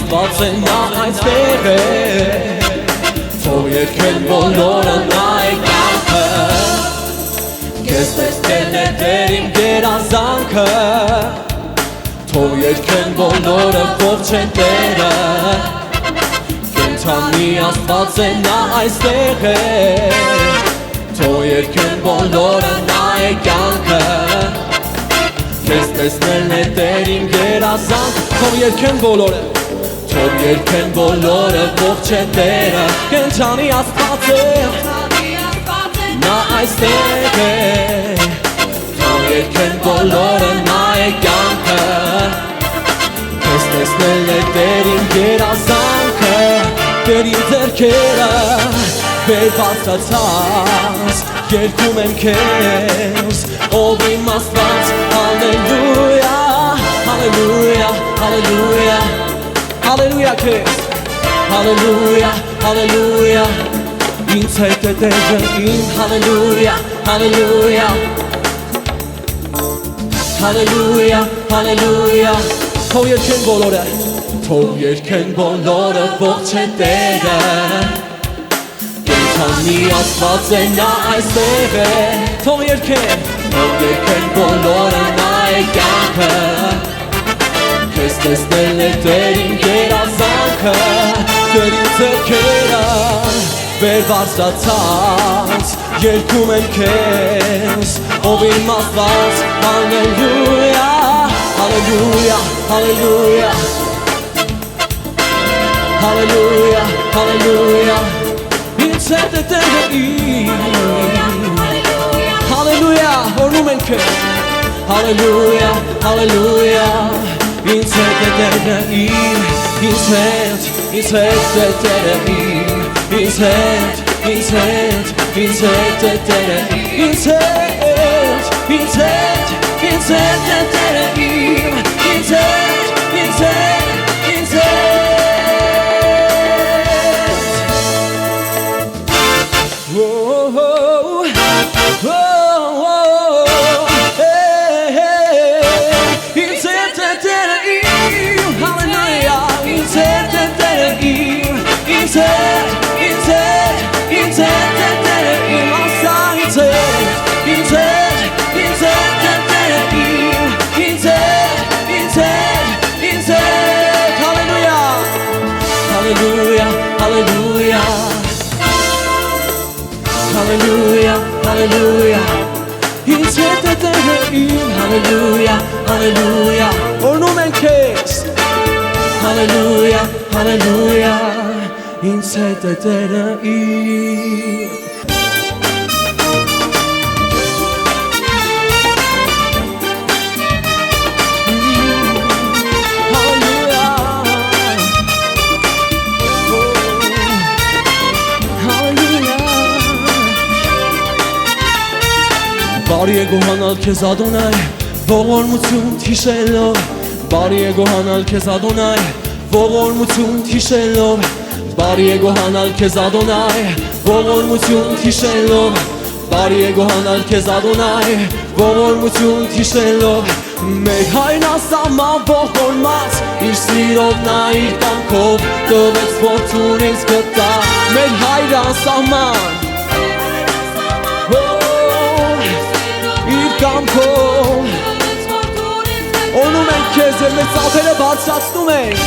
Աստված է նա այստեղ է Թող երգեն բոլորը նա է կյանքը Քեզ տեսնել է Տեր իմ գերազանքը Թող երգեն բոլորը ողջ է Տերը Կենդանի Աստված է նա այստեղ է Թող երգեն բոլորը նա է կյանքը Քեզ տեսնելն է Տեր իմ գերազանքը Թող երգեն բոլորը Թող երգեն բոլորը ողջ է Տերը Կենդանի Աստված է Նա այստեղ է Թող երգեն բոլորը նա է կյանքը Քեզ տեսնելն է Տեր իմ գերազանքը Տեր իմ ձեռքերը վեր բարձրացած Երգում եմ քեզ ով իմ Աստված Հալելույա Հալելույա Հալելույա Հալելույա քեզ Հալելույա Հալելույա Ինձ հետ է Տերը իմ Հալելույա Հալելույա Հալելույա Հալելույա Թող երգեն բոլորը Թող երգեն բոլորը ողջ է Տերը Կենդանի Աստված է նա այստեղ է Թող երգեն բոլորը նա է կյանքը Քեզ տեսնել է Տեր իմ գերազանքը Տեր իմ ձեռքերը վեր բարձրացած Երգում եմ քեզ ով իմ Աստված Հալելույա Հալելույա Հալելույա Հալելույա Հալելույա Ինձ հետ է Տերը իմ Հալելույա Օրնում ենք քեզ Հալելույա Հալելույա Ինձ հետ է Տերը իմ Ինձ հետ է Տերը իմ Ինձ հետ է Տերը Ինձ հետ է Տերը իմ Ինձ հետ Hallelujah, Hallelujah, Hallelujah. He's here to him. Hallelujah, Hallelujah. Ornum and kiss. Hallelujah, Hallelujah. He's here to him. Բարի է գոհանալ քեզ Ադոնայ, ողորմություն հիշելով Բարի է գոհանալ քեզ Ադոնայ, ողորմություն հիշելով Բարի է գոհանալ քեզ Ադոնայ, ողորմություն հիշելով Բարի է գոհանալ քեզ Ադոնայ, ողորմություն հիշելով Մեր հայրն ասաման ողորմած, իր սիրով նա իր կամքով տվեց որդուն ինձ գտա Մեր հայրն ասաման Կամքով Օրնում ենք քեզ և մեր ծափերը բարձրացնում ենք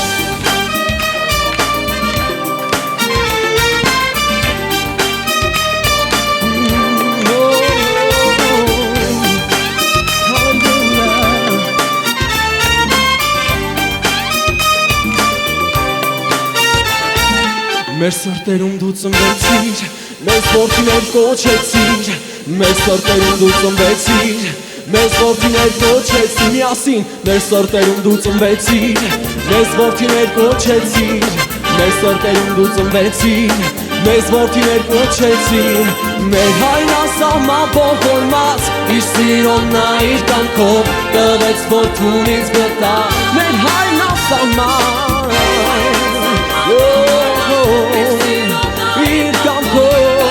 Մեր սրտերում դու ծնվեցիր, մեզ որդիներ կոչեցիր Մեր սրտերում դու ծնվեցիր, մեզ որդիներ կոչեցիր Միասին, մեր սրտերում դու ծնվեցիր, մեզ որդիներ կոչեցիր Մեր սրտերում դու ծնվեցիր, մեզ որդիներ կոչեցիր Մեր հայրն ասաման ողորմած, իր սիրով նա իր կամքով տվեց որդուն ինձ գտա Մեր հայրն ասաման իր կամքով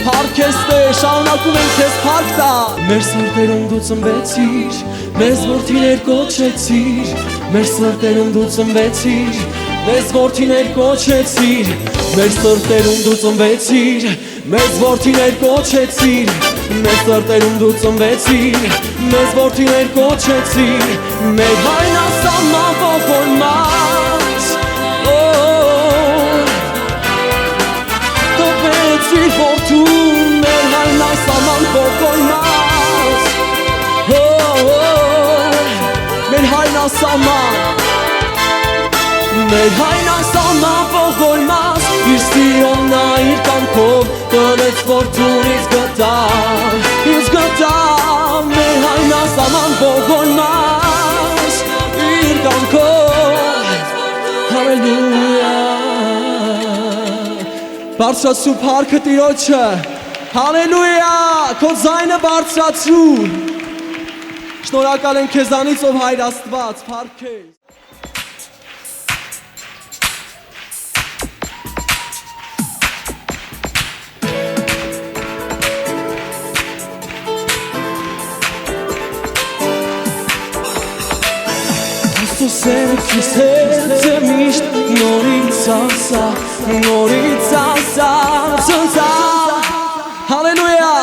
Հարկ է քեզ Տեր, շարունակում ենք քեզ փառք տալ։ Մեր սրտերում դու ծնվեցիր, մեզ որդիներ կոչեցիր, մեր սրտերում դու ծնվեցիր, մեզ որդիներ կոչեցիր, մեր սրտերում դու ծնվեցիր, մեզ որդիներ կոչեցիր, մեր սրտերում դու ծնվեցիր, մեզ որդիներ կոչեցիր, մեր հայն ասաման ողորմած, տվեցիր որդուն, մեր հայն ասաման ողորմած, մեր հայն ասաման, մեր հայն ասաման ողորմած, իր սիրոն նա իր կամքով տվեց որդուն ինձ գտավ, մեր հայն ասաման ողորմած, իր կամքով, հալելույա։ Բարձրացու փառքը Տիրոջը, հալելույա, քո ձայնը բարձրացու։ Շնորհակալ ենք քեզանից, ով Հայր Աստված, փառք քեզ։ Սերը քեզ հետ է միշտ նորից ասա, ծնծա, հալելույա։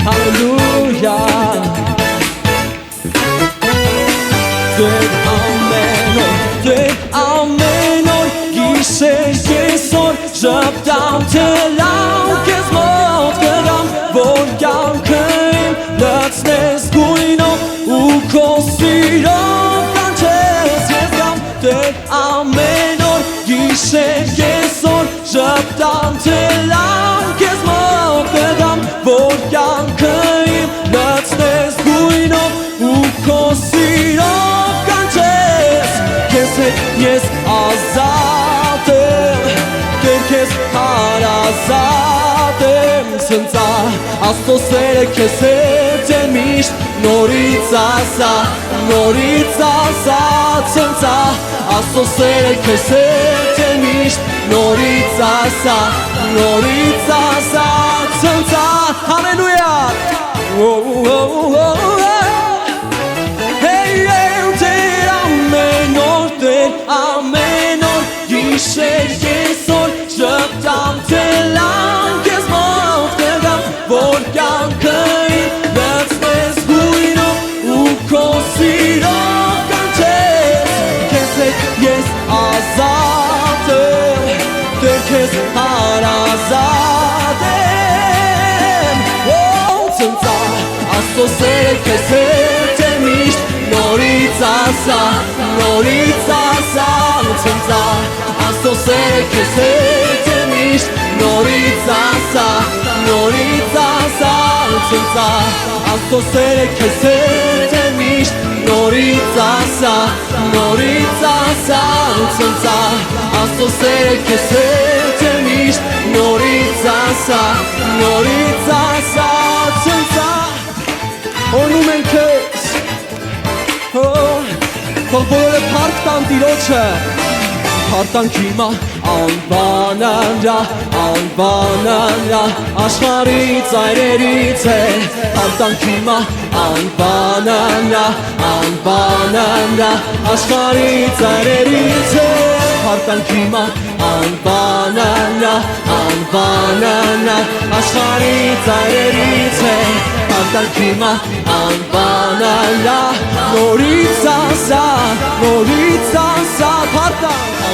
Հալելույա։ Դեր ամեն օր, գիշեր կեսօր, ժպտամ թե լավ քեզ մոտ կգամ, որ կյանքը իմ լցնես գույնով ու քո սիրով կանչես ես գամ, դեր ամեն օր, գիշեր կեսօր, ժպտամ թե լավ քեզ մոտ կգամ, որ կյանքը իմ լցնես գույնով ու քո սիրով կանչես, քեզ հետ ես ազատ եմ, Տեր քեզ հարազատ եմ, ցնծա, Աստծո սերը քեզ հետ է միշտ, նորից ասա, ցնծա, Աստծո սերը քեզ հետ է միշտ, նորից ասա, ցնծա, հալելույա։ Դեր ամեն օր, գիշեր կեսօր, ժպտամ թե լավ քեզ մոտ կգամ, որ կյանքը իմ լցնես գույնով ու քո սիրով կանչես, քեզ հետ ես ազատ եմ, Տեր քեզ հարազատ եմ, ցնծա, Աստծո սերը քեզ հետ է միշտ, նորից ասա, ցնծա, Աստծո սերը քեզ հետ է միշտ, նորից ասա, ցնծա, Աստծո սերը քեզ հետ է միշտ, նորից ասա, ցնծա, Աստծո սերը քեզ հետ է միշտ, նորից ասա, ցնծա, օրնում ենք քեզ, թող բոլորը փառք տան Տիրոջը, Հարտանք հիմա անբանանրա, աշխարհի ծայրերից է, հարտանք հիմա անբանանրա, աշխարհի ծայրերից է, հարտանք հիմա անբանանրա, աշխարհի ծայրերից է, հարտանք հիմա անբանանրա, նորից ասա,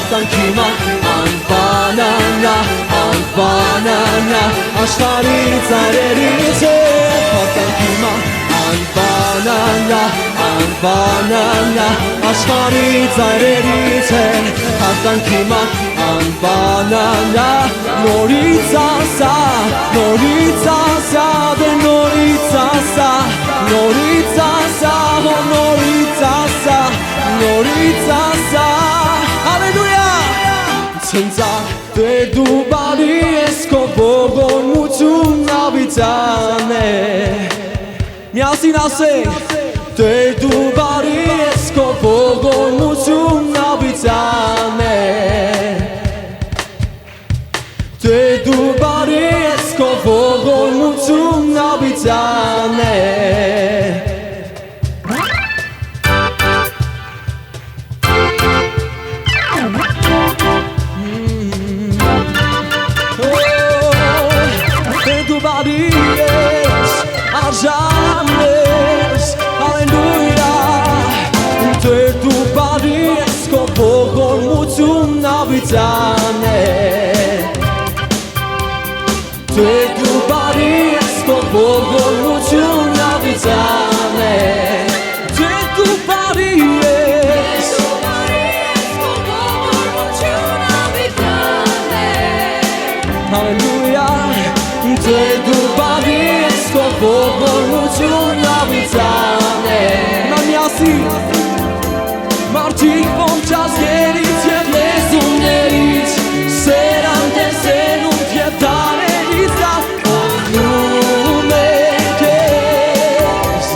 հարտանք հիմա անբանանրա, աշխարհի ծայրերից է, հարտանք հիմա անբանանրա, աշխարհի ծայրերից է, հարտանք հիմա անբանանրա, նորից ասա, դե նորից ասա, հալելույա, ցնծա, Տեր դու բարի ես, քո ողորմությունն ավիճան է, միասին ասենք, Տեր դու բարի ողորմությունն աբիծան է Թե դու բարի ես քո ողորմությունն աբիծան է Arjan es, aleluia Te tu paris ko ողորմություն աբիծան է Te tu paris ko ողորմություն աբիծան է Te tu paris ko ողորմություն աբիծան է Aleluia Te tu paris ko ողորմություն աբիծան է Նամյասի Մարդիկ ոնչազգերից և լեզուններից Սերան տեսենունդ և դարերից Օգնում ենք ես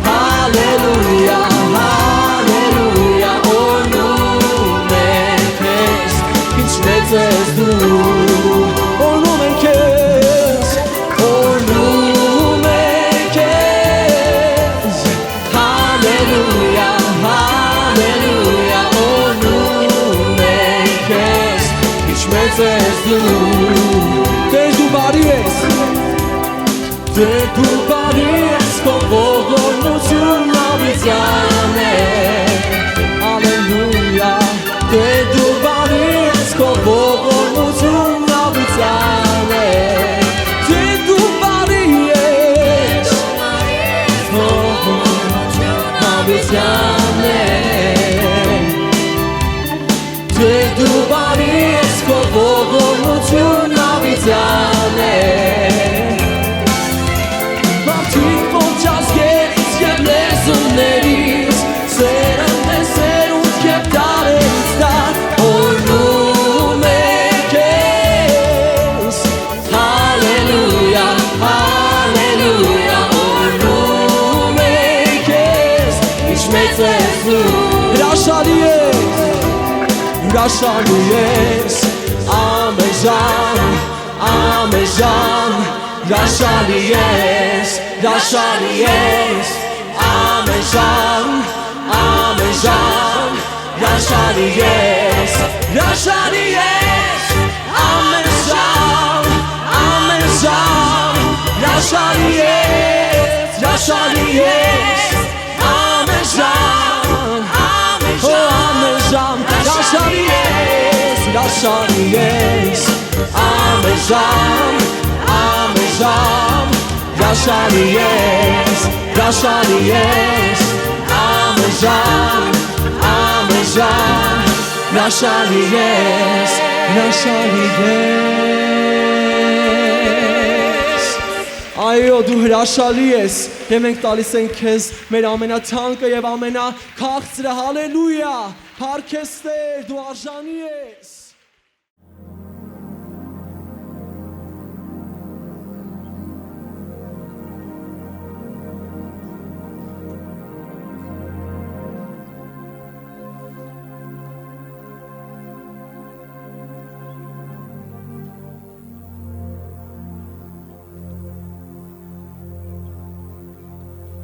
Հալելույա, հալելույա Օրնում ենք ես Ինչ մեծ ես դու Օրնում ենք ես Օրնում ենք ես Հալելույա, հալելույա Օրնում ենք ես Ինչ մեծ ես դու Դե դու բարի ես Դե դու բարի ես Քո ողորմությունն աբիծան է Ալելույա Դե դու բարի ես Քո ողորմությունն աբիծան է Դե դու բարի ես Ողորմությունն աբիծան է Դե դու բարի ես Քո ողորմությունն աբիծան է Մարդիկ ոնչազգերից և լեզուններից Սերան տեսերունդ և դարերից դար Օրնում ենք ես Հալելույա, հալելույա Օրնում ենք ես Ինչ մեծ ես դու Հրաշալի ես Ամեժան, ամեժան Հրաշալի ես Ամեժան, ամեժան Հրաշալի ես Ամեժան, ամեժան Հրաշալի ես Ամեժան, ամեժան Հրաշալի ես Ամեժան, ամեժան Հրաշալի ես Ամեժան, ամեժան Հրաշալի ես Այո, դու հրաշալի ես Եվ մենք տալիս ենք քեզ մեր ամենաթանկը և ամենաքաղցրը Հալելույա Փառք ես Տեր, դու արժանի ես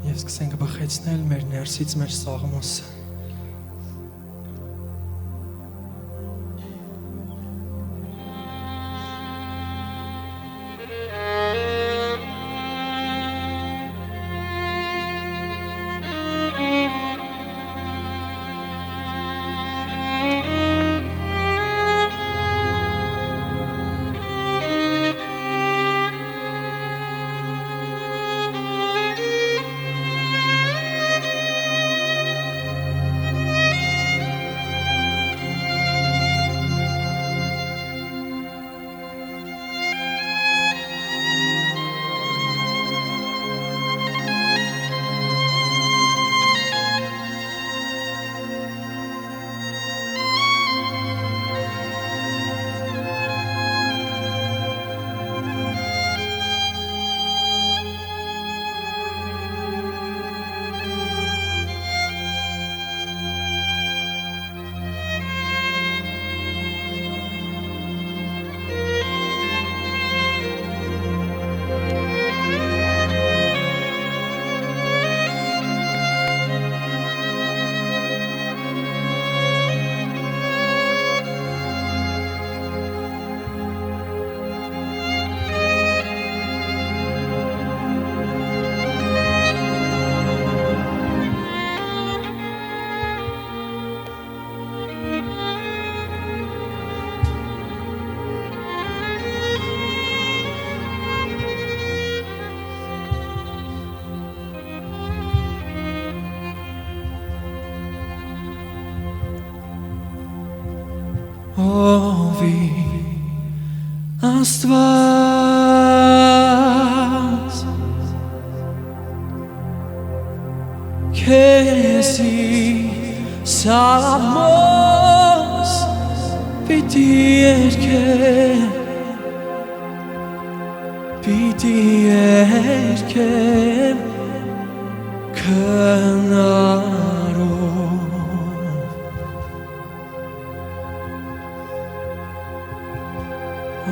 Եվ սկսենք բխեցնել մեր ներսից մեր սաղմոսը Ովի Աստված քեզի սամոս պիտի երգեմ պիտի երգեմ քնարով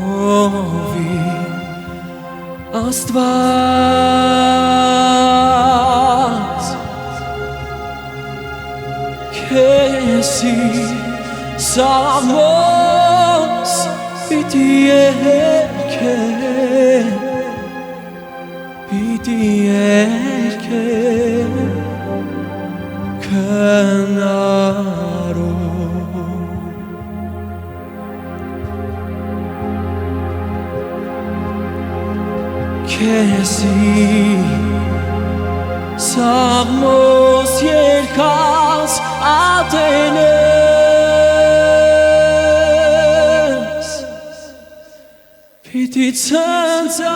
Ովի Աստված քեզի սամոս պիտի երգեմ պիտի երգեմ քնարով քեզի սամոս երկած ատենես պիտի ցնցան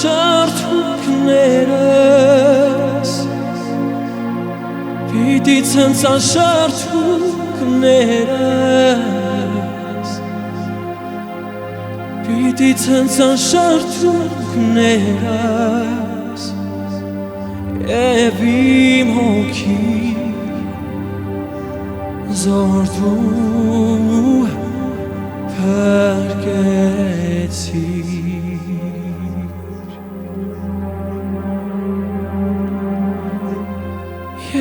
շրթունքներս պիտի ցնցան շրթունքներս պիտի ցնցան շրթունքներս և իմ հոգի զորդու փրկեցիր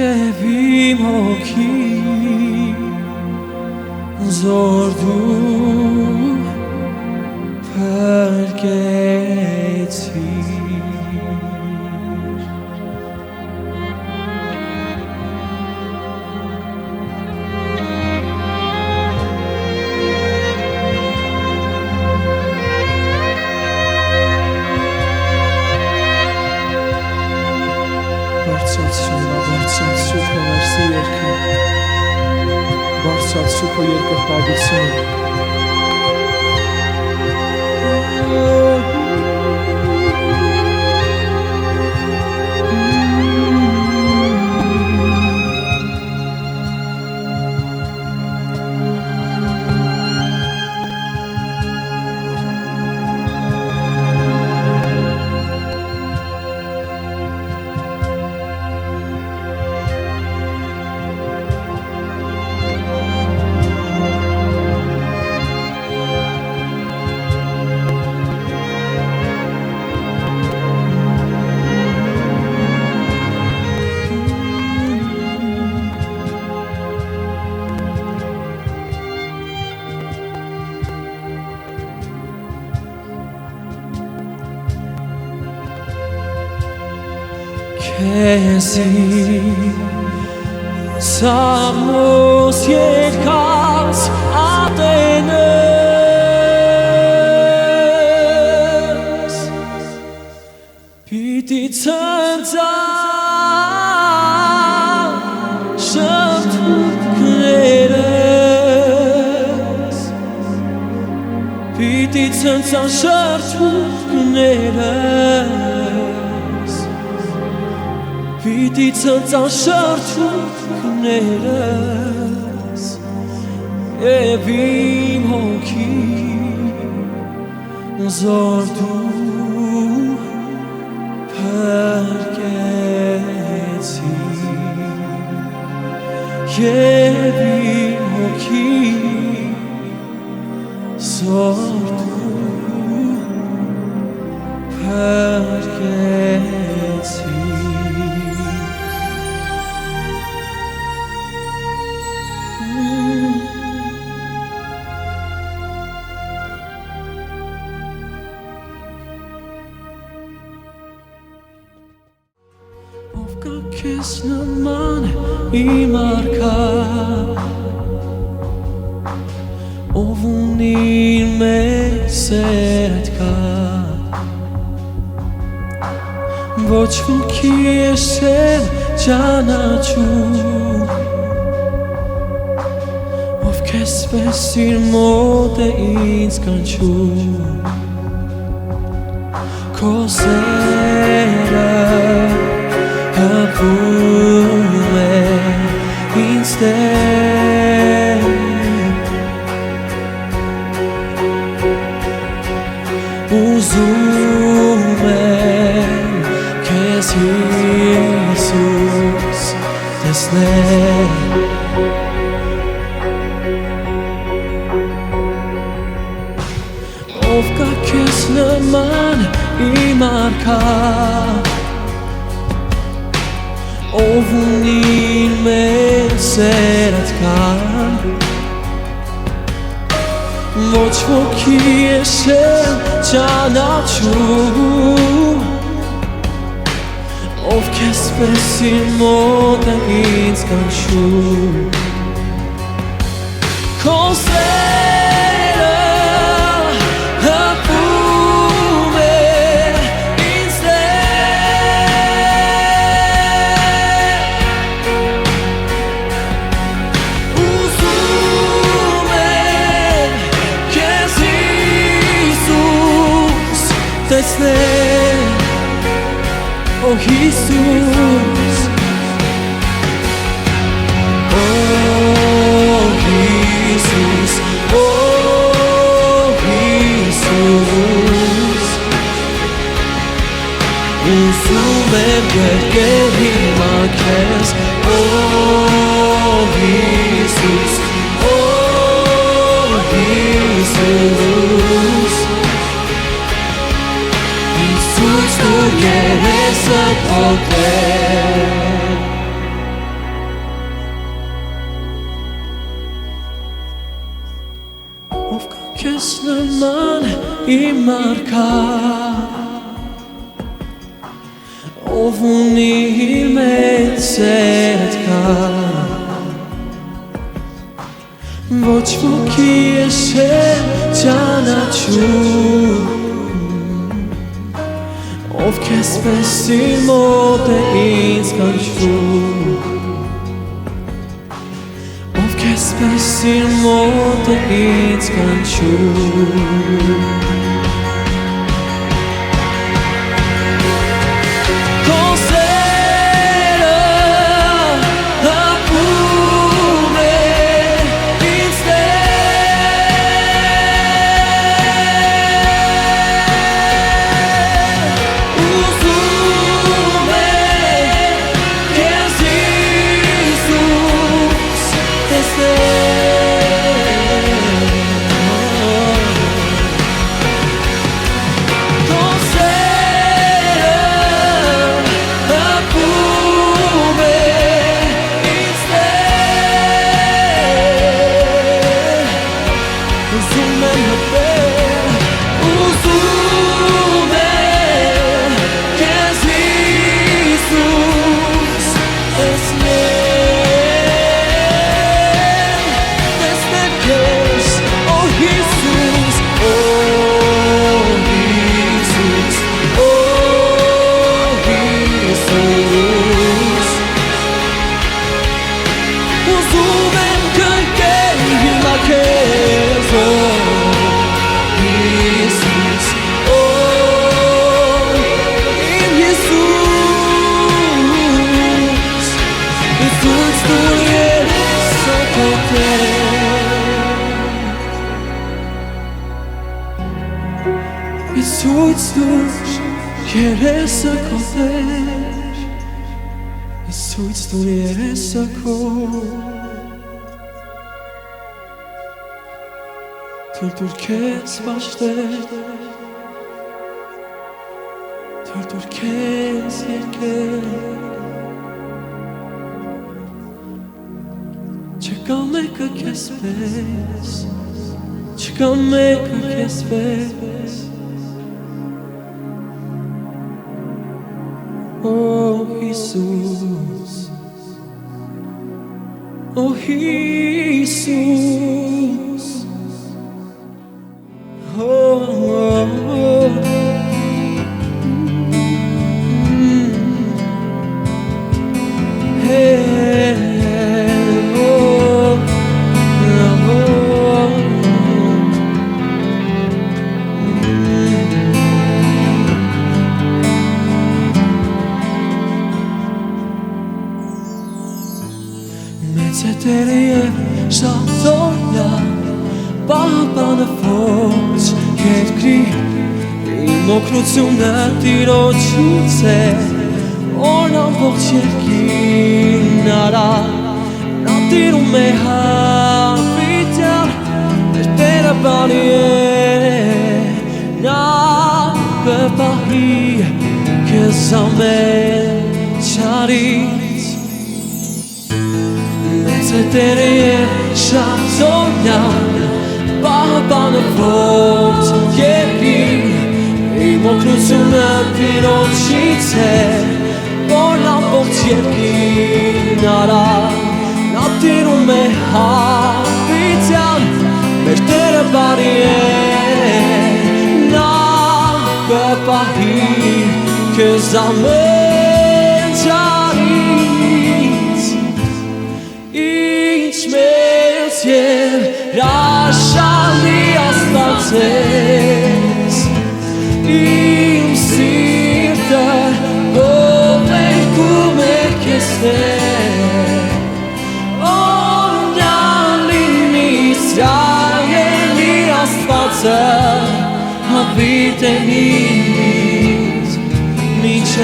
և իմ հոգի զորդու փրկեցիր Բարձրացրու քո ներսի երգը Բարձրացրու քո երկրպագությունը քեզի սամոս երկած ատենես պիտի ցնցան շրթունքներս պիտի ցնցան շրթունքներս պիտի ցնցան շրթունքներս և իմ հոգի զորդու փրկեցիր և իմ հոգի զորդու փրկեցիր Քեզ նման իմ արքա ով ունի մեծ սեր կա ոչ ոքի ես չեմ ճանաչում քեսպես իր մոտ է ինձ կանչում Քո սերը հպում է ինձ դեմ Ուզում եմ քեզ Հիսուս տեսնել Ով կա քեզ նման իմ արքա Ով ունի մեր սեր այդքան Ոչ ոքի ես չեմ ճանաչում Ով քեսպես իր մոտ է ինձ կանչում Քո սերը հպում է ինձ դեմ Ուզում եմ քեզ Հիսուս տեսնել Oh Jesus Oh Jesus Oh Jesus Ուզում եմ գրկել հիմա քեզ Oh Jesus Oh Jesus Հիսուս դու երեսը փոխել Ով կա քեզ նման իմ արքա Ով ունի մեծ սեր այդքան Ոչ ոքի ես չեմ ճանաչում Ով քեսպես իր մոտ է ինձ կանչում Ով քեսպես իր մոտ է ինձ կանչում Քո սերը հպում է ինձ Հիսուս դու երեսը քոներ Հիսուս դու երեսը քո Թույլ քեզ պաշտել Թույլ քեզ եկել Չկա մեկը քեզ պես Չկա մեկը քեզ պես Oh Jesus Oh Jesus Hey, oh, oh. Մեծ է Տերը և շատ օրհնյալ, Պահապանը ողջ երկրի, իմ օգնությունը Տիրոջից է, որ ամբողջ երկիրն արավ, նա տիրում է հավիտյան, մեր Տերը բարի է, նա կպահի քեզ ամեն չարից։ Մեծ է Տերը և շատ օրհնյալ, Պահապանը ողջ երկրի, իմ օգնությունը Տիրոջից է, որ ամբողջ երկիրն արավ, նա տիրում է հավիտյան, մեր Տերը բարի է, նա կպահի քեզ ամեն չարից։ Ինչ մեծ և հրաշալի Աստված ես, իմ սիրտը ողորմում է քեզ Տեր, օրհնյալ լինի Իսրայելի Աստվածը, հավիտեն ինձ մինչև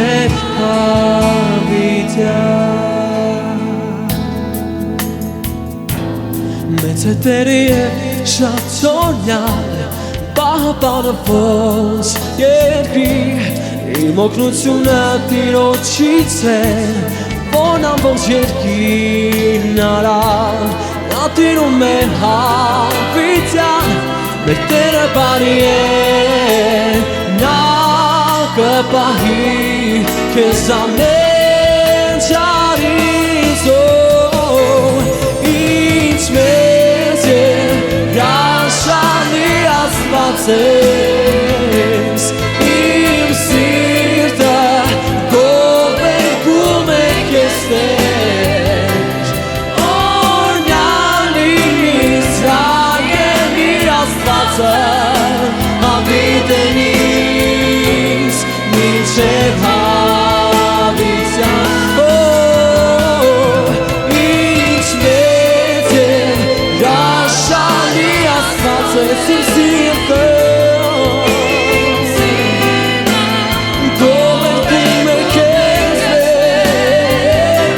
հավիտյան։ Մեծ է Տերը և շատ օրհնյալ, Պահապանը ողջ երկրի, իմ օգնությունը Տիրոջից է, որ ամբողջ երկիրն արավ, նա տիրում է հավիտյան, մեր Տերը բարի է, նա կպահի քեզ ամեն չարից։ Ինչ մեծ և հրաշալի Աստված ես, իմ սիրտը ողորմում է քեզ Տեր, օրհնյալ լինի Իսրայելի Աստվածը, հավիտեն ինձ մինչև հավիտյան։ Ինչ մեծ և հրաշալի Աստված ես, իմ սիրտը ողորմում է քեզ Տեր,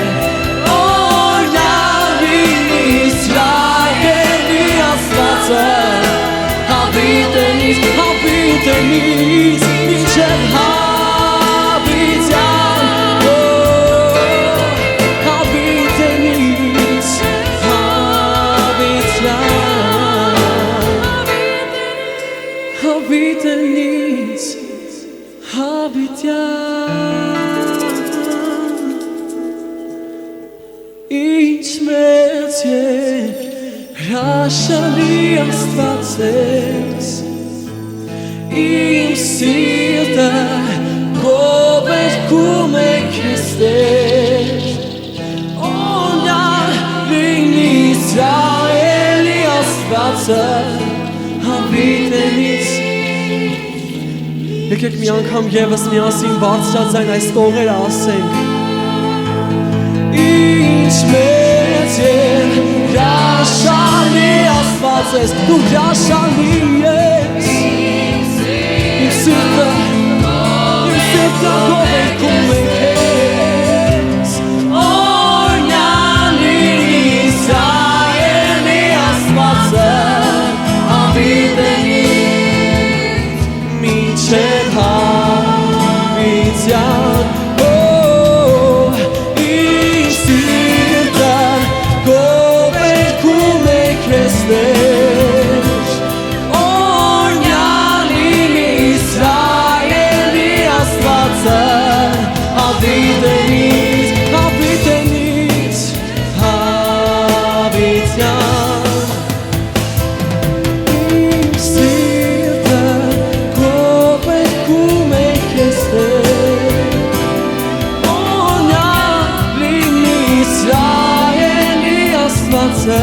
օրհնյալ լինի Իսրայելի Աստվածը, հավիտեն ինձ մինչև հավիտյան, հավիտեն ինձ հավիտյան, հավիտեն ինձ հավիտյան։ Ինչ մեծ և հրաշալի Աստված ես, իմ սիրտը ողորմում է քեզ Տեր, օրհնյալ լինի Իսրայելի Աստվածը, հավիտեն ինձ։ Եկեք մի անգամ ևս միասին բարձրաձայն այս տողերը ասենք. Ինչ մեծ և հրաշալի Աստված ես, դու հրաշալի ես, իմ սիրտը ողորմում է քեզ, օրհնյալ լինի Իսրայելի Աստվածը, հավիտեն ինձ մինչև հավիտյան։ Ինչ սիրտը ողորմում է քեզ Տեր, օրհնյալ լինի Իսրայելի Աստվածը, հավիտեն ինձ հավիտյան։ Իմ սիրտը ողորմում է քեզ Տեր, օրհնյալ լինի Իսրայելի Աստվածը,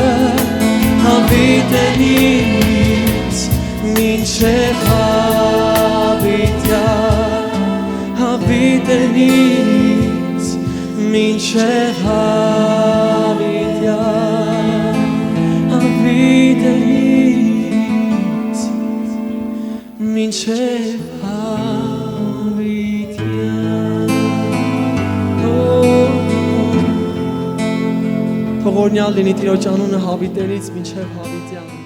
հավիտեն ինձ մինչև հավիտյան, հավիտեն ինձ մինչև հավիտյան։ ողորմյալ լինի Տիրոջ անունը հավիտենից մինչև հավիտյան։